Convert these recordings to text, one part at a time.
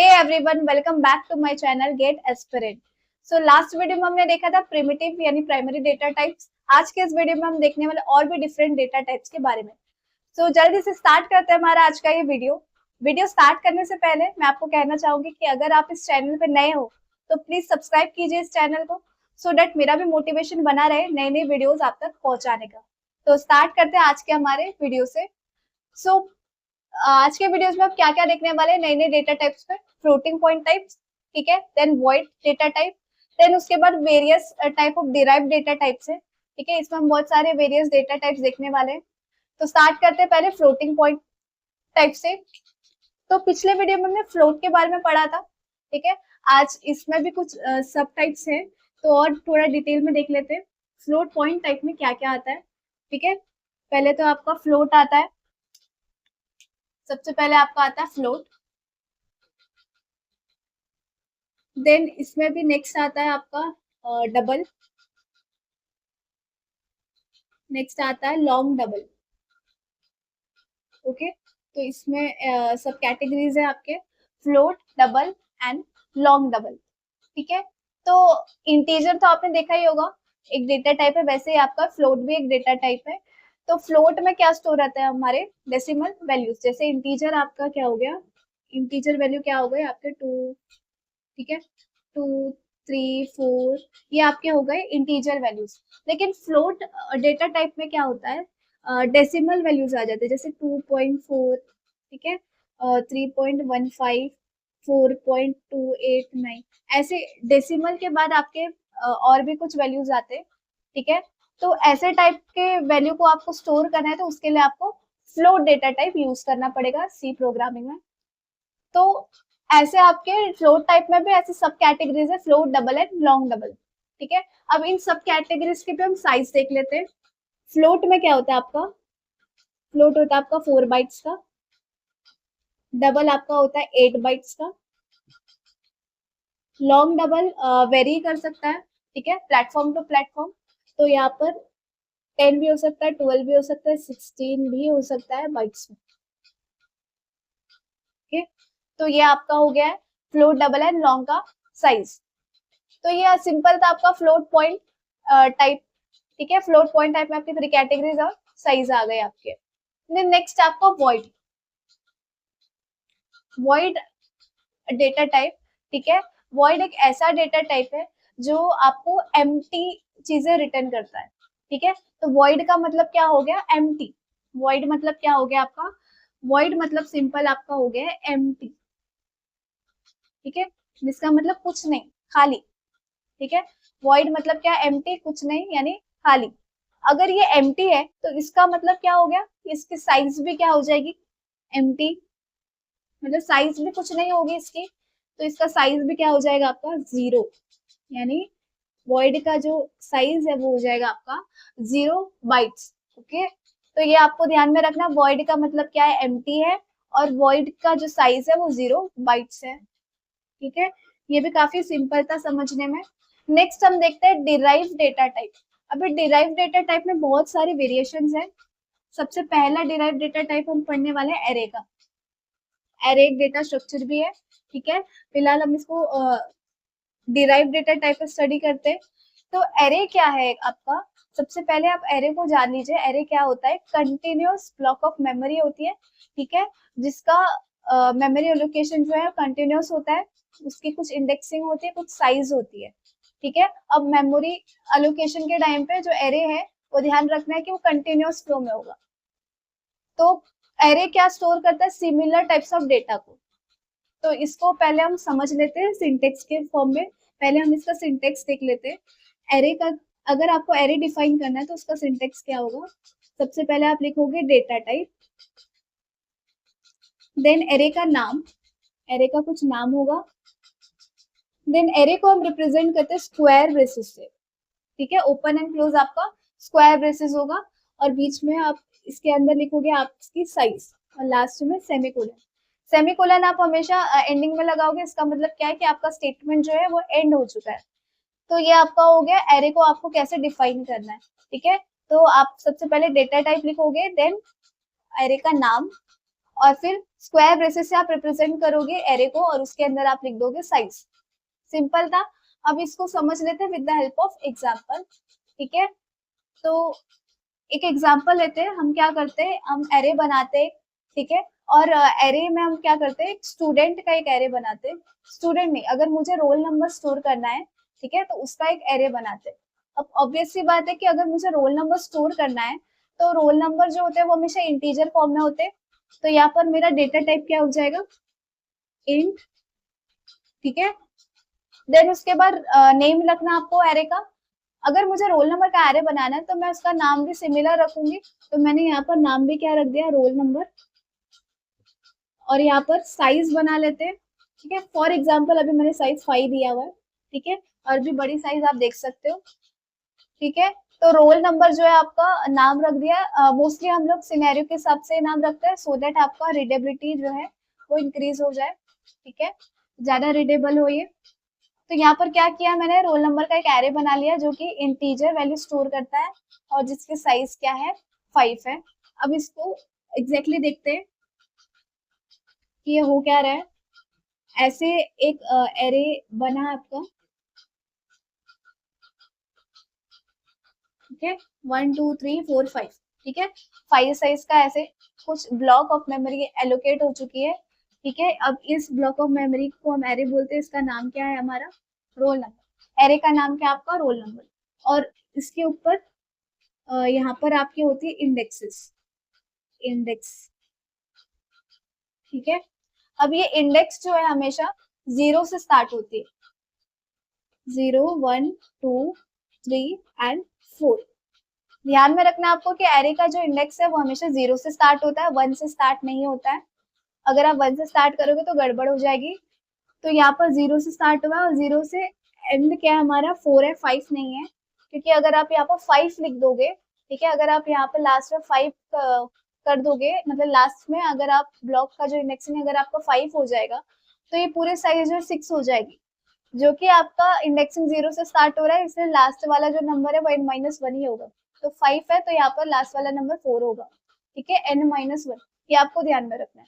Hey everyone, welcome back to my channel GATE aspirant. So last video में हमने देखा था प्रिमिटिव यानी प्राइमरी डेटा टाइप्स। आज के इस वीडियो में हम देखने वाले और भी डिफरेंट डेटा टाइप्स के बारे में। सो जल्दी से स्टार्ट करते हैं हमारा आज का ये वीडियो स्टार्ट करने से पहले मैं आपको कहना चाहूंगी कि अगर आप इस चैनल पे नए हो तो प्लीज सब्सक्राइब कीजिए इस चैनल को, सो डेट मेरा भी मोटिवेशन बना रहे नई नई वीडियोस आप तक पहुंचाने का। तो स्टार्ट करते हैं आज के हमारे वीडियो से। सो आज के वीडियोस में आप क्या क्या देखने वाले हैं नए नए डेटा टाइप्स पे। फ्लोटिंग पॉइंट टाइप्स, ठीक है, then void data type, then उसके बाद various type of derived data types है, ठीक है। इसमें हम बहुत सारे वेरियस डेटा टाइप्स देखने वाले हैं। तो स्टार्ट करते हैं पहले फ्लोटिंग पॉइंट टाइप से। तो पिछले वीडियो में हमने फ्लोट के बारे में पढ़ा था, ठीक है। आज इसमें भी कुछ सब टाइप्स है, तो और थोड़ा डिटेल में देख लेते हैं फ्लोट पॉइंट टाइप में क्या क्या आता है, ठीक है। पहले तो आपका फ्लोट आता है, सबसे पहले आपका आता है फ्लोट। देन इसमें भी नेक्स्ट आता है आपका डबल, नेक्स्ट आता है लॉन्ग डबल, ओके। तो इसमें सब कैटेगरीज है आपके float, double and long double, ठीक है। तो इंटीजर तो आपने देखा ही होगा, एक डेटा टाइप है, वैसे ही आपका फ्लोट भी एक डेटा टाइप है। तो फ्लोट में क्या स्टोर रहता है हमारे डेसिमल वैल्यूज। जैसे इंटीजर आपका क्या हो गया, इंटीजर वैल्यू क्या हो गए आपके 2, ठीक है, 2, 3, 4, ये आपके हो गए इंटीजर वैल्यूज। लेकिन फ्लोट डेटा टाइप में क्या होता है, डेसिमल वैल्यूज आ जाते हैं, जैसे 2.4, ठीक है, 3.15, 4.289, ऐसे डेसिमल के बाद आपके और भी कुछ वैल्यूज आते हैं, ठीक है। तो ऐसे टाइप के वैल्यू को आपको स्टोर करना है तो उसके लिए आपको फ्लोट डेटा टाइप यूज करना पड़ेगा सी प्रोग्रामिंग में। तो ऐसे आपके फ्लोट टाइप में भी ऐसे सब कैटेगरीज है, float, double and long double, ठीक है। अब इन सब कैटेगरीज के भी हम साइज देख लेते हैं। फ्लोट में क्या होता है आपका, फ्लोट होता है आपका 4 बाइट्स का, डबल आपका होता है 8 बाइट्स का, लॉन्ग डबल वेरी कर सकता है, ठीक है, प्लेटफॉर्म टू प्लेटफॉर्म। तो यहाँ पर 10 भी हो सकता है, 12 भी हो सकता है, 16 भी हो सकता है बाइट्स में, ठीक है। तो ये आपका हो गया है फ्लोट, डबल एंड लॉन्ग का साइज। तो ये सिंपल था आपका फ्लोट पॉइंट टाइप, ठीक है। फ्लोट पॉइंट टाइप में आपकी 3 कैटेगरीज और साइज आ गए आपके। देन नेक्स्ट आपका वॉइड, वॉइड डेटा टाइप, ठीक है। वॉइड एक ऐसा डेटा टाइप है जो आपको एम्प्टी चीजें रिटर्न करता है, ठीक है। तो वॉइड का मतलब क्या हो गया, एम्प्टी। वॉइड मतलब क्या हो गया आपका, वॉइड मतलब सिंपल आपका हो गया एम्प्टी, ठीक है, जिसका मतलब कुछ नहीं, खाली, ठीक है। वॉइड मतलब क्या, एम्प्टी, कुछ नहीं यानी खाली। अगर ये एम्प्टी है तो इसका मतलब क्या हो गया, इसकी साइज भी क्या हो जाएगी, एम्प्टी, मतलब साइज भी कुछ नहीं होगी इसकी, तो इसका साइज भी क्या हो जाएगा आपका 0, यानी वॉइड का जो साइज है वो हो जाएगा आपका 0 बाइट्स, ओके। तो ये आपको ध्यान में रखना, वॉइड का मतलब क्या है, एम्प्टी है, और वॉइड का जो साइज है वो 0 बाइट्स है, ठीक है। ये भी काफी सिंपल था समझने में। नेक्स्ट हम देखते हैं डिराइव डेटा टाइप। अभी डिराइव डेटा टाइप में बहुत सारे वेरिएशंस हैं। सबसे पहला डिराइव डेटा टाइप हम पढ़ने वाले हैं एरे का। एरे एक डेटा स्ट्रक्चर भी है, ठीक है। फिलहाल हम इसको डिराइव डेटा टाइप पर स्टडी करते हैं। तो एरे क्या है आपका, सबसे पहले आप एरे को जान लीजिए। एरे क्या होता है, कंटिन्यूअस ब्लॉक ऑफ मेमोरी होती है, ठीक है, जिसका मेमोरी एलोकेशन जो है कंटिन्यूअस होता है, उसकी कुछ इंडेक्सिंग होती है, कुछ साइज होती है, ठीक है। अब मेमोरी एलोकेशन के टाइम पे जो एरे है वो ध्यान रखना है कि वो कंटिन्यूअस फ्लो में होगा। तो एरे क्या स्टोर करता है, सिमिलर टाइप्स ऑफ डेटा को। तो इसको पहले हम समझ लेते हैं सिंटेक्स के फॉर्म में। पहले हम इसका सिंटेक्स देख लेते हैं एरे का। अगर आपको एरे डिफाइन करना है तो उसका सिंटेक्स क्या होगा, सबसे पहले आप लिखोगे डेटा टाइप, देन एरे का नाम, एरे का कुछ नाम होगा, देन एरे को हम रिप्रेजेंट करते हैं स्क्वायर ब्रेसेस से, ठीक है। ओपन एंड क्लोज आपका स्क्वायर ब्रेसेस होगा, और बीच में आप इसके अंदर लिखोगे आपकी साइज, और लास्ट में सेमीकोलन। सेमीकोलन आप हमेशा एंडिंग में लगाओगे, इसका मतलब क्या है कि आपका स्टेटमेंट जो है वो एंड हो चुका है। तो ये आपका हो गया एरे को आपको कैसे डिफाइन करना है, ठीक है। तो आप सबसे पहले डेटा टाइप लिखोगे, देन एरे का नाम, और फिर स्क्वायर ब्रेसेस से आप रिप्रेजेंट करोगे एरे को और उसके अंदर आप लिख दोगे साइज। सिंपल था। अब इसको समझ लेते हैं with the help of example. ठीक है, तो एक एग्जाम्पल लेते हैं। हम क्या करते हैं, हम एरे बनाते हैं। ठीक है, और एरे में हम क्या करते हैं, स्टूडेंट का एक एरे बनाते हैं। स्टूडेंट नहीं, अगर मुझे रोल नंबर स्टोर करना है, ठीक है, तो उसका एक एरे बनाते हैं। अब ऑब्वियस सी बात है कि अगर मुझे रोल नंबर स्टोर करना है तो रोल नंबर जो होते हैं वो हमेशा इंटीजर फॉर्म में होते हैं। तो यहाँ पर मेरा डेटा टाइप क्या हो जाएगा, इंट। ठीक है, देन उसके बाद नेम रखना आपको एरे का। अगर मुझे रोल नंबर का एरे बनाना है तो मैं उसका नाम भी सिमिलर रखूंगी। तो मैंने यहाँ पर नाम भी क्या रख दिया, रोल नंबर। और यहाँ पर साइज बना लेते हैं। ठीक है, फॉर एग्जाम्पल अभी मैंने साइज 5 दिया हुआ है। ठीक है, और भी बड़ी साइज आप देख सकते हो। ठीक है, तो रोल नंबर जो है आपका नाम रख दिया। मोस्टली हम लोग सिनेरियो के हिसाब से नाम रखते हैं सो दैट आपका रीडेबिलिटी जो है वो इंक्रीज हो जाए। ठीक है, ज्यादा रीडेबल हो ये। तो यहाँ पर क्या किया मैंने, रोल नंबर का एक एरे बना लिया जो कि इंटीजर वैल्यू स्टोर करता है और जिसके साइज क्या है, 5 है। अब इसको एग्जैक्टली देखते हैं कि ये हो क्या रहा है। ऐसे एक एरे बना आपका। ठीक है, 1 2 3 4 5। ठीक है, 5 साइज का ऐसे कुछ ब्लॉक ऑफ मेमोरी एलोकेट हो चुकी है। ठीक है, अब इस ब्लॉक ऑफ मेमोरी को हम एरे बोलते हैं। इसका नाम क्या है हमारा, रोल नंबर। एरे का नाम क्या है आपका, रोल नंबर। और इसके ऊपर यहाँ पर आपकी होती है इंडेक्सेस, इंडेक्स। ठीक है, अब ये इंडेक्स जो है हमेशा 0 से स्टार्ट होती है। 0 1 2 3 एंड 4। ध्यान में रखना आपको कि एरे का जो इंडेक्स है वो हमेशा 0 से स्टार्ट होता है, 1 से स्टार्ट नहीं होता है। अगर आप 1 से स्टार्ट करोगे तो गड़बड़ हो जाएगी। तो यहाँ पर 0 से स्टार्ट हुआ और 0 से एंड क्या है हमारा, 4 है, 5 नहीं है। क्योंकि अगर आप यहाँ पर 5 लिख दोगे, ठीक है, अगर आप यहाँ पर लास्ट में 5 कर दोगे, मतलब लास्ट में अगर आप ब्लॉक का जो इंडेक्सिंग है अगर आपका 5 हो जाएगा तो ये पूरे साइज जो 6 हो जाएगी। जो कि आपका इंडेक्सिंग 0 से स्टार्ट हो रहा है, इसलिए लास्ट वाला जो नंबर है वो n-1 ही होगा। तो 5 है तो यहाँ पर लास्ट वाला नंबर 4 होगा। ठीक है, n-1, ये आपको ध्यान में रखना है।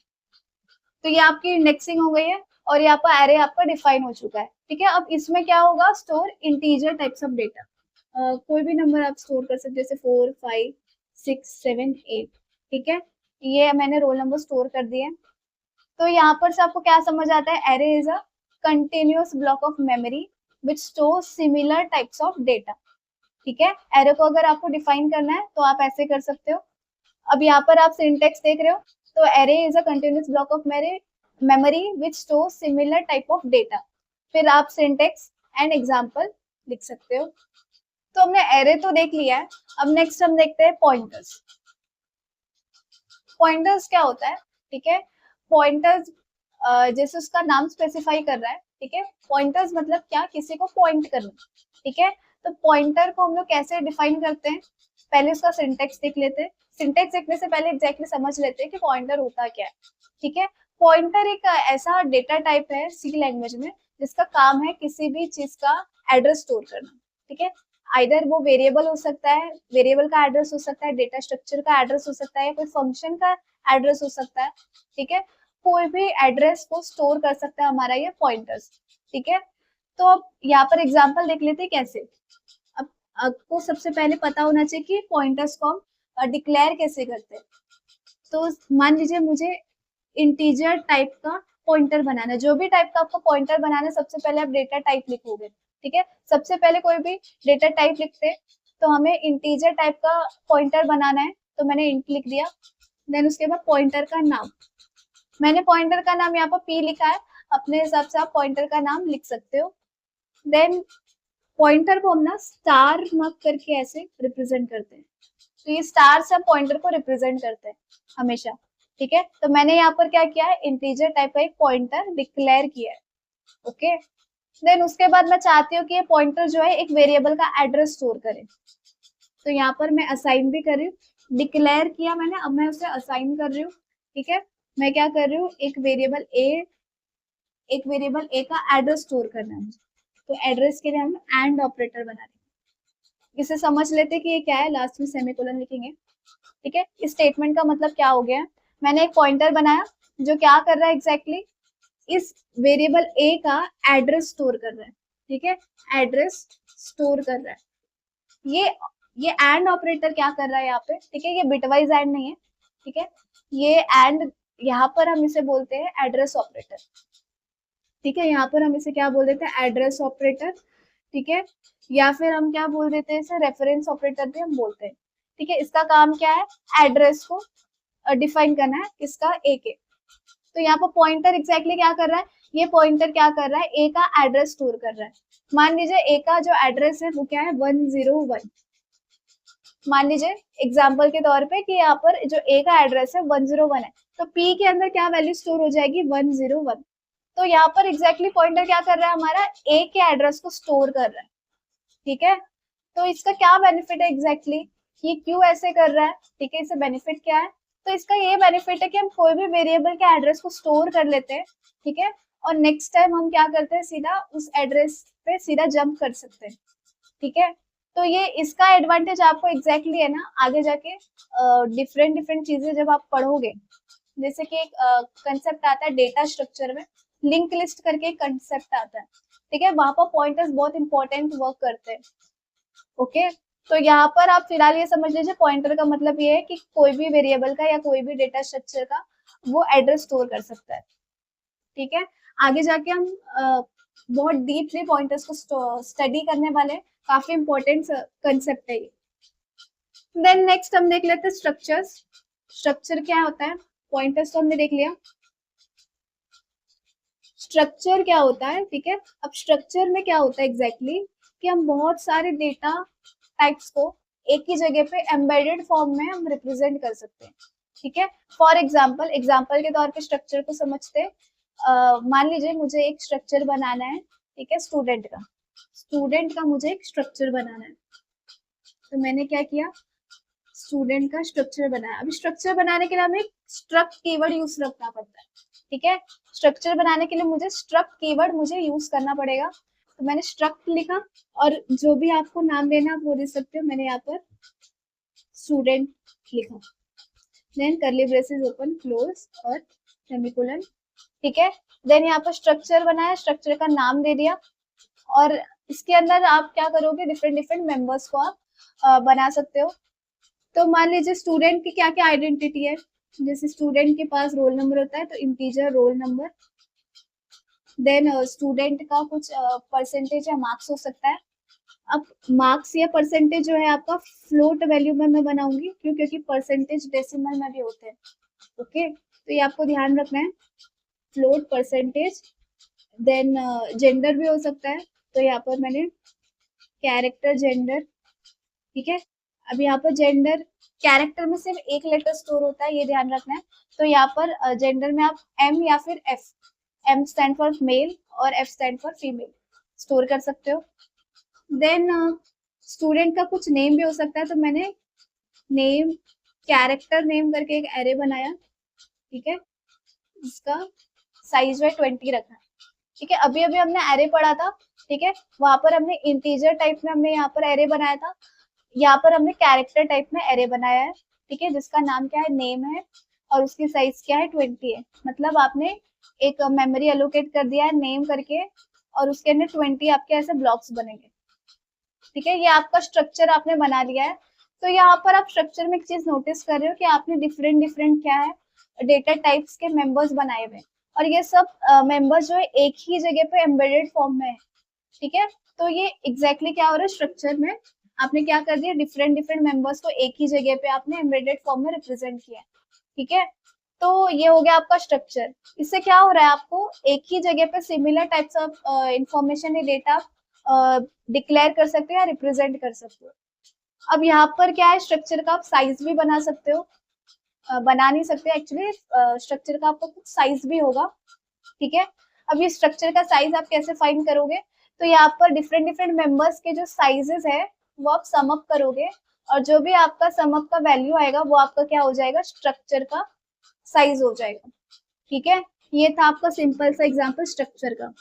तो ये आपकी इंडेक्सिंग हो गई है और यहाँ पर एरे आपका डिफाइन हो चुका है। ठीक है, अब इसमें क्या होगा, store integer types of data. कोई भी नंबर आप स्टोर कर सकते, जैसे 4 5 6 7 8। ठीक है, ये मैंने रोल नंबर स्टोर कर दिए। तो यहाँ पर से आपको क्या समझ आता है, array is a continuous block of memory which store similar types of data. ठीक है, एरे को अगर आपको डिफाइन करना है तो आप ऐसे कर सकते हो। अब यहाँ पर आप सिंटेक्स देख रहे हो, तो array is a continuous block of memory which store similar type of data. फिर आप सिंटेक्स एंड एग्जाम्पल लिख सकते हो। तो हमने एरे तो देख लिया है। अब नेक्स्ट हम देखते हैं पॉइंटर्स। पॉइंटर्स क्या होता है, ठीक है, पॉइंटर्स जैसे उसका नाम स्पेसिफाई कर रहा है। ठीक है, पॉइंटर्स मतलब क्या, किसी को पॉइंट करना। ठीक है, तो पॉइंटर को हम लोग कैसे डिफाइन करते हैं, पहले उसका सिंटेक्स देख लेते हैं। सिंटेक्स देखने से पहले एग्जैक्टली समझ लेते हैं कि पॉइंटर होता क्या है। ठीक है, पॉइंटर एक ऐसा डेटा टाइप है सी लैंग्वेज में जिसका काम है किसी भी चीज का एड्रेस स्टोर करना। ठीक है, आइदर वो वेरिएबल हो सकता है, वेरिएबल का एड्रेस हो सकता है, डेटा स्ट्रक्चर का एड्रेस हो सकता है, या कोई फंक्शन का एड्रेस हो सकता है। ठीक है, कोई भी एड्रेस को स्टोर कर सकता है हमारा ये पॉइंटर्स। ठीक है, तो अब यहाँ पर एग्जांपल देख लेते हैं कैसे। अब आपको सबसे पहले पता होना चाहिए कि पॉइंटर्स को हम डिक्लेयर कैसे करते हैं। तो मान लीजिए मुझे इंटीजर टाइप का पॉइंटर बनाना है। जो भी टाइप का आपको पॉइंटर बनाना है, सबसे पहले आप डेटा टाइप लिखोगे। ठीक है, सबसे पहले कोई भी डेटा टाइप लिखते हैं तो हमें इंटीजर टाइप का पॉइंटर बनाना है, तो मैंने इंट लिख दिया। देन उसके बाद पॉइंटर का नाम, मैंने पॉइंटर का नाम यहाँ पर p लिखा है। अपने हिसाब से आप पॉइंटर का नाम लिख सकते हो। देन पॉइंटर को हम ना स्टार मार्क करके ऐसे रिप्रेजेंट करते हैं। तो ये स्टार से हम पॉइंटर को रिप्रेजेंट करते हैं हमेशा। ठीक है, तो मैंने यहाँ पर क्या किया है, इंटीजर टाइप का एक पॉइंटर डिक्लेयर किया है। ओके, देन उसके बाद मैं चाहती हूँ कि ये पॉइंटर जो है एक वेरिएबल का एड्रेस स्टोर करे। तो यहाँ पर मैं असाइन भी कर रही हूँ, डिक्लेयर किया मैंने, अब मैं उसे असाइन कर रही हूँ। ठीक है, मैं क्या कर रही हूँ, एक वेरिएबल ए का एड्रेस स्टोर करना है। तो एड्रेस के लिए हम एंड ऑपरेटर बना रहे हैं। इसे समझ लेते कि ये क्या है, लास्ट में सेमीकोलन लिखेंगे। ठीक है, इस स्टेटमेंट का मतलब क्या हो गया, मैंने एक पॉइंटर बनाया जो क्या कर रहा है एग्जैक्टली, इस वेरिएबल a का एड्रेस स्टोर कर रहा है, ठीक है, एड्रेस स्टोर कर रहा है। ये एंड ऑपरेटर क्या कर रहा है यहाँ पे, ठीक है, ये बिटवाइज एंड नहीं है, ठीक है, ये एंड, यहाँ पर हम इसे बोलते हैं एड्रेस ऑपरेटर, ठीक है, यहाँ पर हम इसे क्या बोल देते हैं, एड्रेस ऑपरेटर, ठीक है, या फिर हम क्या बोल देते हैं इसे, रेफरेंस ऑपरेटर भी हम बोलते हैं, ठीक है। इसका काम क्या है, एड्रेस को डिफाइन करना है, किसका, ए के। तो यहाँ पर पॉइंटर एग्जैक्टली क्या कर रहा है, ये पॉइंटर क्या कर रहा है, ए का एड्रेस स्टोर कर रहा है। मान लीजिए ए का जो एड्रेस है वो क्या है, 101। मान लीजिए एग्जाम्पल के तौर पे कि यहाँ पर जो ए का एड्रेस है 101 है, तो पी के अंदर क्या वैल्यू स्टोर हो जाएगी, 101। तो यहाँ पर एग्जैक्टली पॉइंटर क्या कर रहा है, हमारा ए के एड्रेस को स्टोर कर रहा है, ठीक है। तो इसका क्या बेनिफिट है एग्जैक्टली, ये क्यों ऐसे कर रहा है, ठीक है, इससे बेनिफिट क्या है, तो इसका ये बेनिफिट है कि हम कोई भी वेरिएबल के एड्रेस को स्टोर कर लेते हैं, ठीक है, और नेक्स्ट टाइम हम क्या करते हैं, सीधा उस एड्रेस पे सीधा जंप कर सकते हैं, ठीक है। तो ये इसका एडवांटेज आपको एग्जैक्टली है ना, आगे जाके डिफरेंट डिफरेंट चीजें जब आप पढ़ोगे, जैसे कि एक कंसेप्ट आता है डेटा स्ट्रक्चर में, लिंक लिस्ट करके एक कंसेप्ट आता है, ठीक है, वहां पर पॉइंटर्स बहुत इंपॉर्टेंट वर्क करते हैं, ओके। तो यहाँ पर आप फिलहाल ये समझ लीजिए, पॉइंटर का मतलब ये है कि कोई भी वेरिएबल का या कोई भी डेटा स्ट्रक्चर का वो एड्रेस स्टोर कर सकता है, ठीक है। आगे जाके हम बहुत डीपली पॉइंटर्स को स्टडी करने वाले, काफी इंपॉर्टेंट कंसेप्ट है ये। देन नेक्स्ट हम देख लेते हैं स्ट्रक्चर्स। स्ट्रक्चर क्या होता है, पॉइंटर्स तो हमने देख लिया, स्ट्रक्चर क्या होता है, ठीक है। अब स्ट्रक्चर में क्या होता है एग्जैक्टली, कि हम बहुत सारे डेटा टाइप्स को एक ही जगह पे एम्बेडेड फॉर्म में हम रिप्रेजेंट कर सकते हैं, ठीक है। फॉर एग्जाम्पल के तौर पे स्ट्रक्चर को समझते हैं। मान लीजिए मुझे एक स्ट्रक्चर बनाना है, ठीक है, स्टूडेंट का मुझे एक स्ट्रक्चर बनाना है। तो मैंने क्या किया, स्टूडेंट का स्ट्रक्चर बनाया। अभी स्ट्रक्चर बनाने के लिए हमें स्ट्रक्ट कीवर्ड यूज रखना पड़ता है, ठीक है। स्ट्रक्चर बनाने के लिए मुझे स्ट्रक्ट कीवर्ड मुझे यूज करना पड़ेगा। तो मैंने स्ट्रक्ट लिखा, और जो भी आपको नाम देना आप वो दे सकते हो, मैंने यहाँ पर स्टूडेंट लिखा, then curly braces open close और सेमीकोलन, ठीक है। देन यहाँ पर स्ट्रक्चर बनाया, स्ट्रक्चर का नाम दे दिया, और इसके अंदर आप क्या करोगे, डिफरेंट डिफरेंट मेंबर्स को आप बना सकते हो। तो मान लीजिए स्टूडेंट की क्या क्या आइडेंटिटी है, जैसे स्टूडेंट के पास रोल नंबर होता है, तो integer roll number. Then student का कुछ परसेंटेज या मार्क्स हो सकता है। अब मार्क्स या परसेंटेज जो है आपका फ्लोट वैल्यू में मैं बनाऊंगी, क्यों, क्योंकि परसेंटेज डेसिमल में भी होते हैं, ओके। तो ये आपको ध्यान रखना है, फ्लोट, परसेंटेज। देन जेंडर भी हो सकता है, तो यहाँ पर मैंने कैरेक्टर जेंडर, ठीक है। अब यहाँ पर जेंडर, कैरेक्टर में सिर्फ एक लेटर स्टोर होता है, ये ध्यान रखना है। तो यहाँ पर जेंडर में आप एम या फिर F, M stand for male और F stand for female store कर सकते हो। देन स्टूडेंट का कुछ नेम भी हो सकता है, तो मैंने नेम, कैरेक्टर नेम करके एक एरे बनाया, ठीक है, इसका साइज जो है 20 रखा है, ठीक है। अभी अभी हमने एरे पढ़ा था, ठीक है, वहां पर हमने इंटीजर टाइप में हमने यहाँ पर एरे बनाया था, यहाँ पर हमने कैरेक्टर टाइप में एरे बनाया है, ठीक है, जिसका नाम क्या है, नेम है, और उसकी साइज क्या है, 20 है। मतलब आपने एक मेमोरी एलोकेट कर दिया है नेम करके, और उसके अंदर 20 आपके ऐसे ब्लॉक्स बनेंगे, ठीक है। ये आपका स्ट्रक्चर आपने बना लिया है। तो यहाँ पर आप स्ट्रक्चर में एक चीज नोटिस कर रहे हो कि आपने डिफरेंट डिफरेंट क्या है, डेटा टाइप्स के मेंबर्स बनाए हुए, और ये सब मेंबर्स जो है एक ही जगह पे एम्बेडेड फॉर्म में है, ठीक है। तो ये एग्जैक्टली क्या हो रहा है, स्ट्रक्चर में आपने क्या कर दिया, डिफरेंट डिफरेंट मेंबर्स को एक ही जगह पे आपने एम्बेडेड फॉर्म में रिप्रेजेंट किया, ठीक है। तो ये हो गया आपका स्ट्रक्चर। इससे क्या हो रहा है, आपको एक ही जगह पे सिमिलर टाइप्स ऑफ इंफॉर्मेशन या डेटा डिक्लेयर कर सकते हो या रिप्रेजेंट कर सकते हो। अब यहाँ पर क्या है, स्ट्रक्चर का आप साइज भी बना सकते हो, बना नहीं सकते एक्चुअली, स्ट्रक्चर का आपको कुछ साइज भी होगा, ठीक है। अब ये स्ट्रक्चर का साइज आप कैसे फाइंड करोगे, तो यहाँ पर डिफरेंट डिफरेंट मेंबर्स के जो साइजेस है वो आप सम अप करोगे, और जो भी आपका सम अप का वैल्यू आएगा वो आपका क्या हो जाएगा, स्ट्रक्चर का साइज हो जाएगा, ठीक है। ये था आपका सिंपल सा एग्जांपल स्ट्रक्चर का।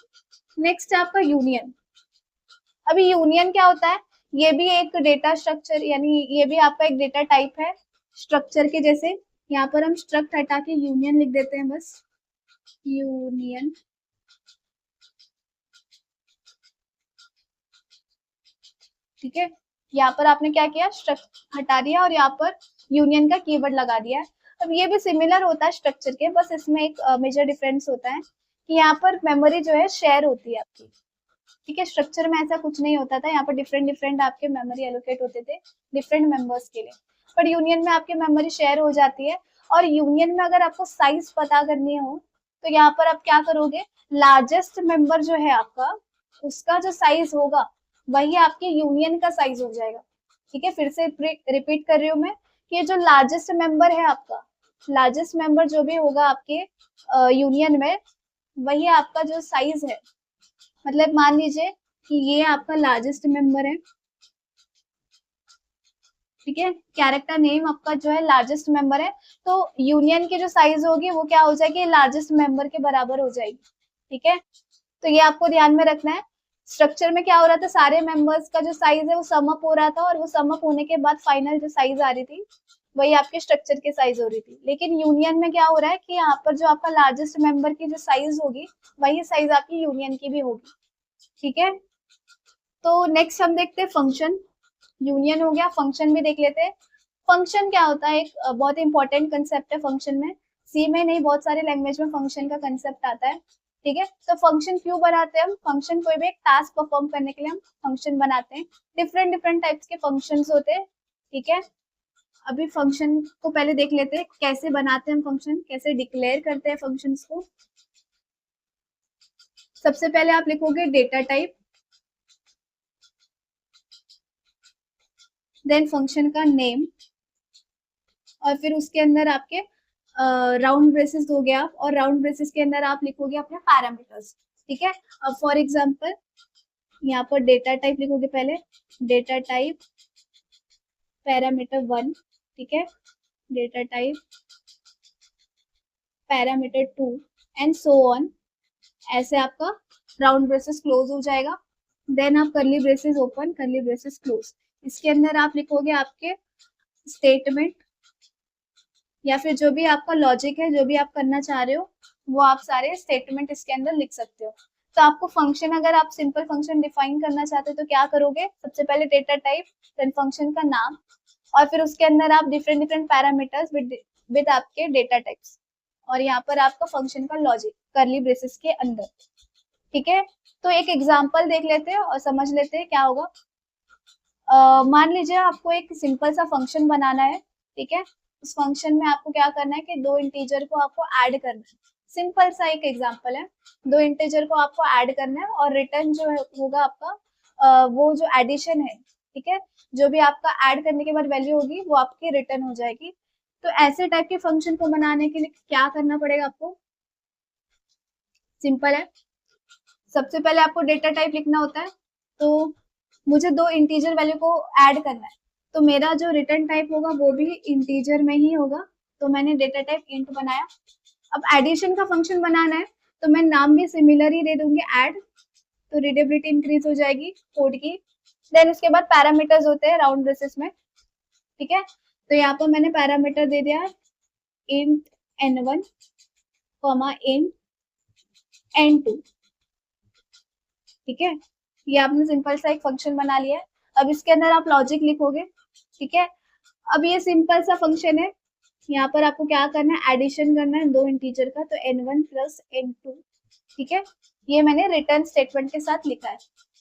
नेक्स्ट है आपका यूनियन। अभी यूनियन क्या होता है, ये भी एक डेटा स्ट्रक्चर, यानी ये भी आपका एक डेटा टाइप है स्ट्रक्चर के जैसे। यहाँ पर हम स्ट्रक्ट हटा के यूनियन लिख देते हैं, बस यूनियन। ठीक है, यहाँ पर आपने क्या किया, स्ट्रक्ट हटा दिया और यहाँ पर यूनियन का कीवर्ड लगा दिया है। अब ये भी सिमिलर होता है स्ट्रक्चर के, बस इसमें एक मेजर डिफरेंस होता है कि यहाँ पर मेमोरी जो है शेयर होती है आपकी। ठीक है, स्ट्रक्चर में ऐसा कुछ नहीं होता था, यहाँ पर डिफरेंट डिफरेंट आपके मेमोरी एलोकेट होते थे डिफरेंट मेंबर्स के लिए। पर यूनियन में आपकी मेमोरी शेयर हो जाती है। और यूनियन में अगर आपको साइज पता करनी हो तो यहाँ पर आप क्या करोगे, लार्जेस्ट मेंबर जो है आपका, उसका जो साइज होगा वही आपके यूनियन का साइज हो जाएगा। ठीक है, फिर से रिपीट कर रही हूँ मैं कि ये जो लार्जेस्ट मेंबर है आपका, लार्जेस्ट मेंबर जो भी होगा आपके यूनियन में, वही आपका जो साइज है। मतलब मान लीजिए कि ये आपका लार्जेस्ट मेंबर है। ठीक है, कैरेक्टर नेम आपका जो है लार्जेस्ट मेंबर है, तो यूनियन की जो साइज होगी वो क्या हो जाएगी, लार्जेस्ट मेंबर के बराबर हो जाएगी। ठीक है, तो ये आपको ध्यान में रखना है। स्ट्रक्चर में क्या हो रहा था, सारे मेंबर्स का जो साइज है वो सम अप हो रहा था, और वो सम अप होने के बाद फाइनल जो साइज आ रही थी वही आपके स्ट्रक्चर की साइज हो रही थी। लेकिन यूनियन में क्या हो रहा है कि यहाँ पर जो आपका लार्जेस्ट मेंबर की जो साइज होगी वही साइज आपकी यूनियन की भी होगी। ठीक है, तो नेक्स्ट हम देखते हैं फंक्शन। यूनियन हो गया, फंक्शन भी देख लेते हैं। फंक्शन क्या होता है, एक बहुत इंपॉर्टेंट कंसेप्ट है फंक्शन में। सी में नहीं, बहुत सारे लैंग्वेज में फंक्शन का कंसेप्ट आता है। ठीक है, तो फंक्शन क्यों बनाते हैं हम, फंक्शन कोई भी एक टास्क परफॉर्म करने के लिए हम फंक्शन बनाते हैं। डिफरेंट डिफरेंट टाइप्स के फंक्शंस होते हैं। ठीक है, अभी फंक्शन को पहले देख लेते हैं कैसे बनाते हैं हम फंक्शन, कैसे डिक्लेयर करते हैं फंक्शंस को। सबसे पहले आप लिखोगे डेटा टाइप, देन फंक्शन का नेम, और फिर उसके अंदर आपके राउंड ब्रेसेस हो गया, और राउंड ब्रेसेस के अंदर आप लिखोगे अपने पैरामीटर्स। ठीक है, अब फॉर एग्जांपल यहाँ पर डेटा टाइप लिखोगे पहले, डेटा टाइप पैरामीटर 1। ठीक है, data type parameter 2 and so on. ऐसे आपका राउंड ब्रेसेस क्लोज हो जाएगा। देन आप करली ब्रेसेस ओपन, करली ब्रेसेस क्लोज। इसके अंदर आप लिखोगे आपके स्टेटमेंट, या फिर जो भी आपका लॉजिक है, जो भी आप करना चाह रहे हो वो आप सारे स्टेटमेंट इसके अंदर लिख सकते हो। तो आपको फंक्शन, अगर आप सिंपल फंक्शन डिफाइन करना चाहते हो तो क्या करोगे, सबसे पहले डेटा टाइप, देन फंक्शन का नाम, और फिर उसके अंदर आप डिफरेंट डिफरेंट पैरामीटर्स विद आपके डेटा टाइप्स, और यहाँ पर आपका फंक्शन का लॉजिक करली ब्रेसेस के अंदर। ठीक है, तो एक एग्जाम्पल देख लेते हैं और समझ लेते हैं क्या होगा। मान लीजिए आपको एक सिंपल सा फंक्शन बनाना है। ठीक है, उस फंक्शन में आपको क्या करना है कि दो इंटीजर को आपको ऐड करना है। सिंपल सा एक एग्जांपल है, दो इंटीजर को आपको ऐड करना है, और रिटर्न जो होगा आपका वो जो एडिशन है। ठीक है, जो भी आपका ऐड करने के बाद वैल्यू होगी वो आपकी रिटर्न हो जाएगी। तो ऐसे टाइप के फंक्शन को बनाने के लिए क्या करना पड़ेगा आपको, सिंपल है। सबसे पहले आपको डेटा टाइप लिखना होता है, तो मुझे दो इंटीजर वैल्यू को ऐड करना है, तो मेरा जो रिटर्न टाइप होगा वो भी इंटीजर में ही होगा, तो मैंने डेटा टाइप इंट बनाया। अब एडिशन का फंक्शन बनाना है, तो मैं नाम भी सिमिलर ही दे दूंगी ऐड, तो रीडेबिलिटी इंक्रीज हो जाएगी कोड की। देन उसके बाद पैरामीटर्स होते हैं राउंड ब्रेसेस में। ठीक है, तो यहाँ पर मैंने पैरामीटर दे दिया इंट n1 इंट n2। ठीक है, ये आपने सिंपल सा एक फंक्शन बना लिया है। अब इसके अंदर आप लॉजिक लिखोगे। ठीक है, अब ये सिंपल सा फंक्शन है, यहाँ पर आपको क्या करना है, एडिशन करना है दो इंटीजर का, तो n1 प्लस n2। ठीक है, ये मैंने रिटर्न स्टेटमेंट के साथ लिखा है।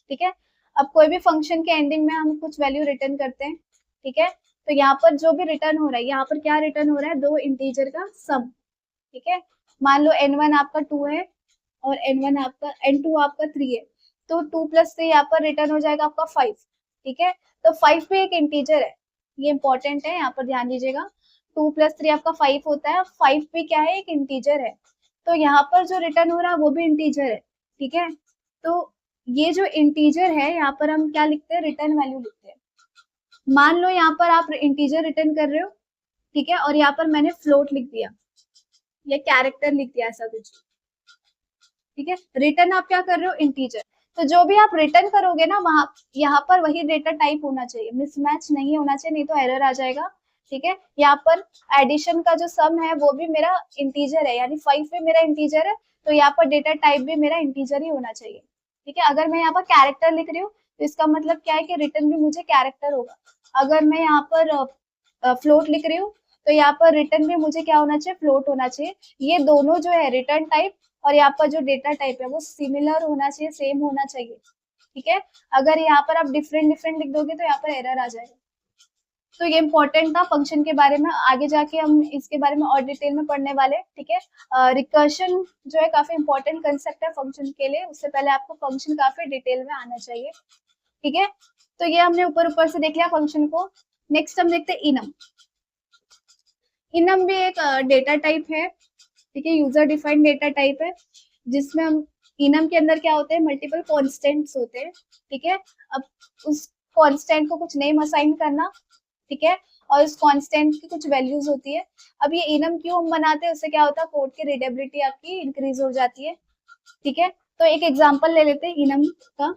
ठीक है, अब कोई भी फंक्शन के एंडिंग में हम कुछ वैल्यू रिटर्न करते हैं। ठीक है, तो यहाँ पर जो भी रिटर्न हो रहा है, यहाँ पर क्या रिटर्न हो रहा है, दो इंटीजर का सम। ठीक है, मान लो n1 आपका 2 है और n2 आपका 3 है, तो 2 प्लस 3 यहाँ पर रिटर्न हो जाएगा आपका 5। ठीक है, तो 5 भी एक इंटीजर है, ये इंपॉर्टेंट है, यहाँ पर ध्यान दीजिएगा। 2 प्लस 3 आपका 5 होता है, 5 भी क्या है, एक इंटीजर है, तो यहाँ पर जो रिटर्न हो रहा है वो भी इंटीजर है। ठीक है, तो ये जो इंटीजर है यहाँ पर हम क्या लिखते हैं, रिटर्न वैल्यू लिखते हैं। मान लो यहाँ पर आप इंटीजर रिटर्न कर रहे हो। ठीक है, और यहाँ पर मैंने फ्लोट लिख दिया या कैरेक्टर लिख दिया, ऐसा कुछ। ठीक है, रिटर्न आप क्या कर रहे हो, इंटीजर। तो जो भी आप रिटर्न करोगे ना, वहां यहाँ पर वही डेटा टाइप होना चाहिए, मिसमैच नहीं होना चाहिए, नहीं तो एरर आ जाएगा। ठीक है। यहाँ पर एडिशन का जो सम है वो भी मेरा इंटीजर है, यानी 5 भी मेरा इंटीजर है, तो यहाँ पर डेटा टाइप भी मेरा इंटीजर ही होना चाहिए। ठीक है। अगर मैं यहाँ पर कैरेक्टर लिख रही हूँ तो इसका मतलब क्या है कि रिटर्न भी मुझे कैरेक्टर होगा। अगर मैं यहाँ पर फ्लोट लिख रही हूँ तो यहाँ पर रिटर्न भी मुझे क्या होना चाहिए, फ्लोट होना चाहिए। ये दोनों जो है रिटर्न टाइप और यहाँ पर जो डेटा टाइप है वो सिमिलर होना चाहिए, सेम होना चाहिए। ठीक है। अगर यहाँ पर आप डिफरेंट डिफरेंट लिख दोगे तो यहाँ पर एरर आ जाएगा। तो ये इंपॉर्टेंट था फंक्शन के बारे में। आगे जाके हम इसके बारे में और डिटेल में पढ़ने वाले। ठीक है। रिकर्शन जो है काफी इंपॉर्टेंट कंसेप्ट है फंक्शन के लिए, उससे पहले आपको फंक्शन काफी डिटेल में आना चाहिए। ठीक है। तो ये हमने ऊपर ऊपर से देख लिया फंक्शन को। नेक्स्ट हम देखते हैं इनम। इनम भी एक डेटा टाइप है। ठीक है। यूजर डिफाइंड डेटा टाइप है, जिसमें हम इनम के अंदर क्या होते हैं, मल्टीपल कॉन्स्टेंट्स होते हैं। ठीक है। अब उस कॉन्स्टेंट को कुछ नेम असाइन करना, ठीक है, और इस कांस्टेंट की कुछ वैल्यूज होती है। अब ये इनम क्यों हम बनाते हैं, उससे क्या होता है, कोड की रीडेबिलिटी आपकी इंक्रीज हो जाती है। ठीक है। तो एक एग्जांपल ले लेते हैं इनम का।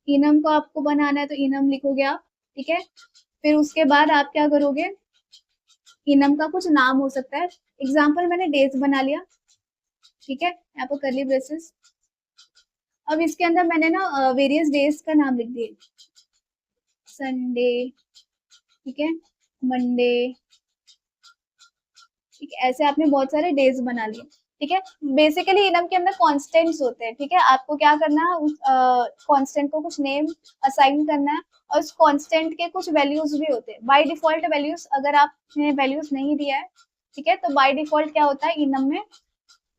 इनम को आपको बनाना है तो इनम लिखोगे आप। ठीक है। फिर उसके बाद आप क्या करोगे, इनम का कुछ नाम हो सकता है। एग्जाम्पल मैंने डेज बना लिया। ठीक है। यहाँ पर करली ब्रेसेस। अब इसके अंदर मैंने ना वेरियस डेज का नाम लिख दिए। संडे, ठीक है, मंडे, ठीक है, ऐसे आपने बहुत सारे डेज बना लिए। ठीक है। बेसिकली इनम के अंदर कॉन्स्टेंट्स होते हैं। ठीक है। आपको क्या करना है, उस कॉन्स्टेंट को कुछ नेम असाइन करना है, और उस कॉन्स्टेंट के कुछ वैल्यूज भी होते हैं बाय डिफॉल्ट वैल्यूज। अगर आपने वैल्यूज नहीं दिया है, ठीक है, तो बाय डिफॉल्ट क्या होता है इनम में,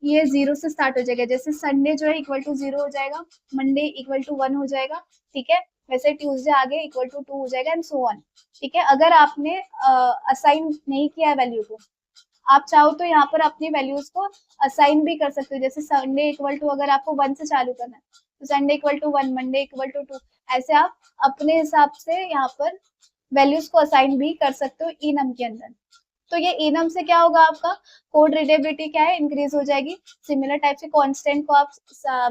ये 0 से स्टार्ट हो जाएगा। जैसे संडे जो है इक्वल टू 0 हो जाएगा, मंडे इक्वल टू 1 हो जाएगा। ठीक है। वैसे ट्यूसडे आगे इक्वल टू 2 हो जाएगा, एंड सो ऑन। ठीक है। अगर आपने असाइन नहीं किया है वैल्यू को, आप चाहो तो यहाँ पर अपनी वैल्यूज को असाइन भी कर सकते हो। जैसे संडे इक्वल टू, अगर आपको 1 से चालू करना है तो Sunday equal to 1, Monday equal to 2, ऐसे आप अपने हिसाब से यहाँ पर वैल्यूज को असाइन भी कर सकते हो इनम के अंदर। तो ये इनम से क्या होगा, आपका कोड रीडेबिलिटी क्या है, इंक्रीज हो जाएगी। सिमिलर टाइप से कॉन्स्टेंट को आप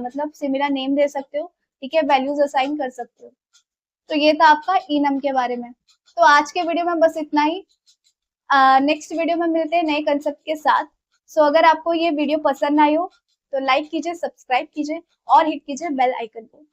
मतलब सिमिलर नेम दे सकते हो। ठीक है। वैल्यूज असाइन कर सकते हो। तो ये था आपका इनम के बारे में। तो आज के वीडियो में बस इतना ही। नेक्स्ट वीडियो में मिलते हैं नए कंसेप्ट के साथ। सो अगर आपको ये वीडियो पसंद आई हो तो लाइक कीजिए, सब्सक्राइब कीजिए और हिट कीजिए बेल आइकन को।